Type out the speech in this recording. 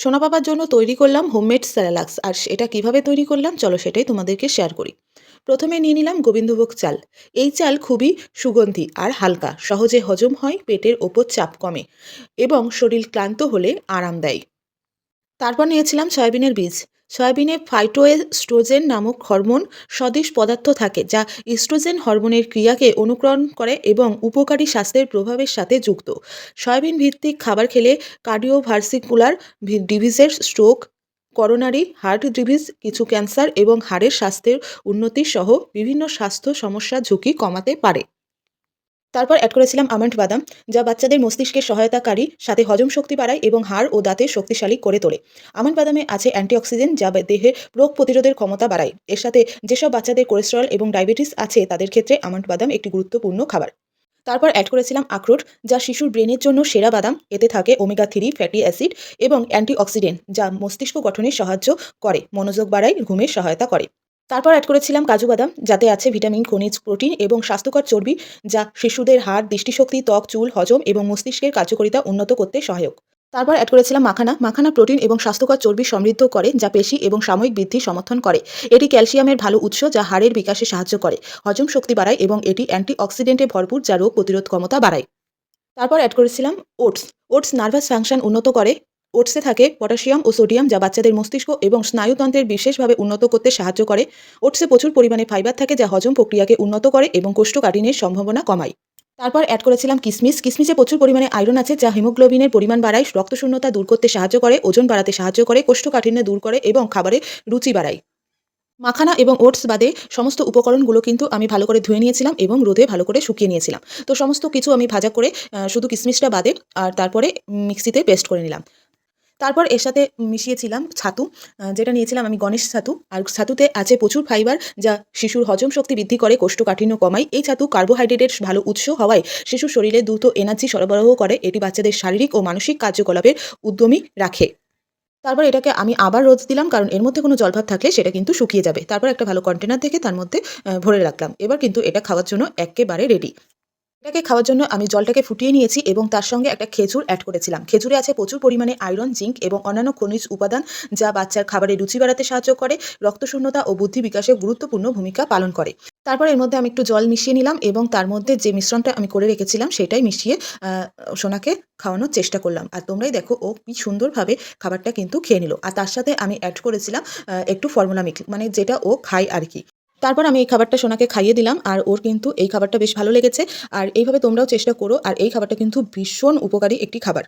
সোনা পাপার জন্য তৈরি করলাম হোমমেড স্যারালাক্স। আর এটা কিভাবে তৈরি করলাম চলো সেটাই তোমাদেরকে শেয়ার করি। প্রথমে নিয়ে নিলাম গোবিন্দভোগ চাল। এই চাল খুবই সুগন্ধি আর হালকা, সহজে হজম হয়, পেটের ওপর চাপ কমে এবং শরীর ক্লান্ত হলে আরাম দেয়। তারপর নিয়েছিলাম সয়াবিনের বীজ। সয়াবিনে ফাইটোএস্ট্রোজেন নামক হরমোন সদৃশ পদার্থ থাকে, যা ইস্ট্রোজেন হরমোনের ক্রিয়াকে অনুকরণ করে এবং উপকারী স্বাস্থ্যের প্রভাবের সাথে যুক্ত। সয়াবিন ভিত্তিক খাবার খেলে কার্ডিওভাস্কুলার ডিজিজের, স্ট্রোক, করোনারি হার্ট ডিজিজ, কিছু ক্যান্সার এবং হাড়ের স্বাস্থ্যের উন্নতি সহ বিভিন্ন স্বাস্থ্য সমস্যার ঝুঁকি কমাতে পারে। তারপর অ্যাড করেছিলাম আমন্ড বাদাম, যা বাচ্চাদের মস্তিষ্কের সহায়তাকারী, সাথে হজম শক্তি বাড়ায় এবং হাড় ও দাঁতের শক্তিশালী করে তোলে। আমন্ড বাদামে আছে অ্যান্টিঅক্সিডেন্ট, যা দেহের রোগ প্রতিরোধের ক্ষমতা বাড়ায়। এর সাথে যেসব বাচ্চাদের কোলেস্টেরল এবং ডায়াবেটিস আছে তাদের ক্ষেত্রে আমন্ড বাদাম একটি গুরুত্বপূর্ণ খাবার। তারপর অ্যাড করেছিলাম আখরোট, যা শিশুর ব্রেনের জন্য সেরা বাদাম। এতে থাকে ওমেগা 3 ফ্যাটি অ্যাসিড এবং অ্যান্টিঅক্সিডেন্ট, যা মস্তিষ্ক গঠনে সাহায্য করে, মনোযোগ বাড়ায়, ঘুমের সহায়তা করে। তারপর অ্যাড করেছিলাম কাজু বাদাম, যাতে আছে ভিটামিন, খনিজ, প্রোটিন এবং স্বাস্থ্যকর চর্বি, যা শিশুদের হাড়, দৃষ্টিশক্তি, ত্বক, চুল, হজম এবং মস্তিষ্কের কার্যকারিতা উন্নত করতে সহায়ক। তারপর অ্যাড করেছিলাম মাখানা। মাখানা প্রোটিন এবং স্বাস্থ্যকর চর্বি সমৃদ্ধ করে, যা পেশি এবং সাময়িক বৃদ্ধি সমর্থন করে। এটি ক্যালসিয়ামের ভালো উৎস, যা হাড়ের বিকাশে সাহায্য করে, হজম শক্তি বাড়ায় এবং এটি অ্যান্টিঅক্সিডেন্টে ভরপুর, যা রোগ প্রতিরোধ ক্ষমতা বাড়ায়। তারপর অ্যাড করেছিলাম ওটস। ওটস নার্ভাস ফাংশন উন্নত করে। ওটসে থাকে পটাশিয়াম ও সোডিয়াম, যা বাচ্চাদের মস্তিষ্ক এবং স্নায়ুতন্ত্রের বিশেষভাবে উন্নত করতে সাহায্য করে। ওটসে প্রচুর পরিমাণে ফাইবার থাকে, যা হজম প্রক্রিয়াকে উন্নত করে এবং কোষ্ঠকাঠিন্যের সম্ভাবনা কমায়। তারপর অ্যাড করেছিলাম কিশমিশ। কিশমিশে প্রচুর পরিমাণে আয়রন আছে, যা হিমোগ্লোবিনের পরিমাণ বাড়ায়, রক্তশূন্যতা দূর করতে সাহায্য করে, ওজন বাড়াতে সাহায্য করে, কোষ্ঠকাঠিন্য দূর করে এবং খাবারের রুচি বাড়ায়। মাখানা এবং ওটস বাদে সমস্ত উপকরণগুলো কিন্তু আমি ভালো করে ধুয়ে নিয়েছিলাম এবং রোদে ভালো করে শুকিয়ে নিয়েছিলাম। তো সমস্ত কিছু আমি ভাজা করে শুধু কিশমিশটা বাদে আর তারপরে মিক্সিতে পেস্ট করে নিলাম। তারপর এর সাথে মিশিয়েছিলাম ছাতু, যেটা নিয়েছিলাম আমি গণেশ ছাতু। আর ছাতুতে আছে প্রচুর ফাইবার, যা শিশুর হজম শক্তি বৃদ্ধি করে, কোষ্ঠকাঠিন্য কমায়। এই ছাতু কার্বোহাইড্রেটের ভালো উৎস হওয়ায় শিশুর শরীরে দ্রুত এনার্জি সরবরাহ করে। এটি বাচ্চাদের শারীরিক ও মানসিক কার্যকলাপের উদ্যমী রাখে। তারপর এটাকে আমি আবার রোদ দিলাম, কারণ এর মধ্যে কোনো জলভাব থাকলে সেটা কিন্তু শুকিয়ে যাবে। তারপর একটা ভালো কন্টেনার থেকে তার মধ্যে ভরে রাখলাম। এবার কিন্তু এটা খাওয়ার জন্য এক্কেবারে রেডি। এটাকে খাওয়ার জন্য আমি জলটাকে ফুটিয়ে নিয়েছি এবং তার সঙ্গে একটা খেজুর অ্যাড করেছিলাম। খেজুরে আছে প্রচুর পরিমাণে আয়রন, জিঙ্ক এবং অন্যান্য খনিজ উপাদান, যা বাচ্চার খাবারের রুচি বাড়াতে সাহায্য করে, রক্তশূন্যতা ও বুদ্ধি বিকাশে গুরুত্বপূর্ণ ভূমিকা পালন করে। তারপর এর মধ্যে আমি একটু জল মিশিয়ে নিলাম এবং তার মধ্যে যে মিশ্রণটা আমি করে রেখেছিলাম সেটাই মিশিয়ে সোনাকে খাওয়ানোর চেষ্টা করলাম। আর তোমরাই দেখো ও কি সুন্দরভাবে খাবারটা কিন্তু খেয়ে নিল। আর তার সাথে আমি অ্যাড করেছিলাম একটু ফর্মুলা মিল্ক, মানে যেটা ও খায় আর কি। তারপর আমি এই খাবারটা সোনাকে খাইয়ে দিলাম আর ওর কিন্তু এই খাবারটা বেশ ভালো লেগেছে। আর এইভাবে তোমরাও চেষ্টা করো। আর এই খাবারটা কিন্তু ভীষণ উপকারী একটি খাবার।